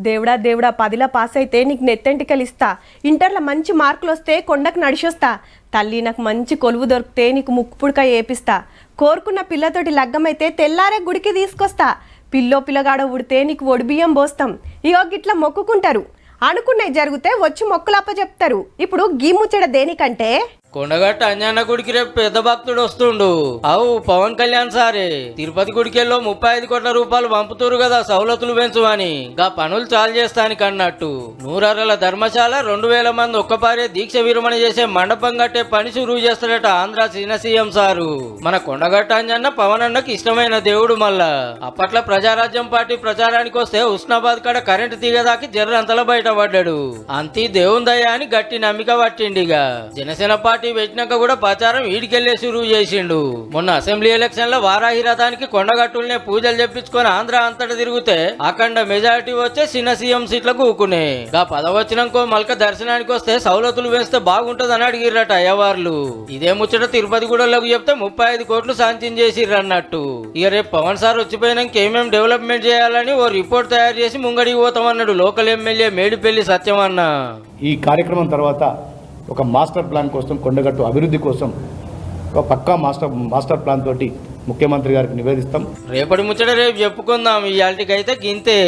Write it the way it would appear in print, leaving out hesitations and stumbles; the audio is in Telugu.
దేవుడా దేవుడా 10ల పాస్ అయితే నీకు నెత్తెంటికలు ఇస్తా, ఇంటర్లో మంచి మార్కులు వస్తే కొండకు నడిచొస్తా, తల్లి నాకు మంచి కొలువు దొరికితే నీకు ముక్కు పుడక ఏపిస్తా, కోరుకున్న పిల్లతోటి లగ్గమైతే తెల్లారే గుడికి తీసుకొస్తా, పిల్లగాడ ఉడితే నీకు ఒడిబియ్యం పోస్తాం, ఇగో గిట్లా మొక్కుకుంటారు. అనుకున్నవి జరిగితే వచ్చి మొక్కులప్ప చెప్తారు. ఇప్పుడు గీ ముచ్చట దేనికంటే కొండగట్ట అంజన్న గుడికి రేపు పెద్ద భక్తుడు వస్తుండు. అవు పవన్ కళ్యాణ్ సారే తిరుపతి గుడికెళ్ళో 35 కోట్ల రూపాయలు పంపుతురు కదా సౌలతులు పెంచుమని. గా పనులు చాలు చేస్తానికి అన్నట్టు 100 ధర్మశాల 2000 మంది ఒక్కపారే దీక్ష విరమణ చేసే మండపం కట్టే పని సురువు చేస్తాడట ఆంధ్ర చిన్న సీఎం సారు. మన కొండగట్ట అంజన్న పవన్ అన్నకి ఇష్టమైన దేవుడు. మళ్ళా అప్పట్లో ప్రజారాజ్యం పార్టీ ప్రచారానికి వస్తే ఉస్నాబాద్ కాడ కరెంటు తీగదాకి జర్రంతలా బయటపడ్డాడు. అంతీ దేవుని దయ అని గట్టి నమ్మిక పట్టిండిగా. జనసేన పార్టీ పెట్టినాక కూడా ప్రచారం ఈడికెళ్లే సురువు చేసిండు. మొన్న అసెంబ్లీ ఎలక్షన్ లో వారాహి రథానికి కొండగట్టుల్నే పూజలు చెప్పించుకొని ఆంధ్ర అంతటా తిరిగితే అఖండ మెజారిటీ వచ్చే చిన్న సీఎం సీట్లకు ఊకునే. గా పదవచ్చినాకో మల్క దర్శనానికి వస్తే సౌలతులు వేస్తే బాగుంటదని అడిగిర్రట అయ్యవార్లు. ఇదే ముచ్చట తిరుపతి గుడలకు చెప్తే 35 కోట్లు శాంక్షన్ చేసిర్రు అన్నట్టు. ఇక రేపు పవన్ సార్ వచ్చిపోయినాక ఏమేం డెవలప్మెంట్ చేయాలని ఓ రిపోర్ట్ తయారు చేసి ముంగడికి పోతామన్నాడు లోకల్ ఎమ్మెల్యే మేడిపల్లి సత్యమన్న. ఈ కార్యక్రమం తర్వాత ఒక మాస్టర్ ప్లాన్ కోసం, కొండగట్టు అభివృద్ధి కోసం ఒక పక్కా మాస్టర్ ప్లాన్ తోటి ముఖ్యమంత్రి గారికి నివేదిస్తాం. రేపటి ముచ్చట రేపు చెప్పుకుందాం. ఇయాల్టికైతే గింతే.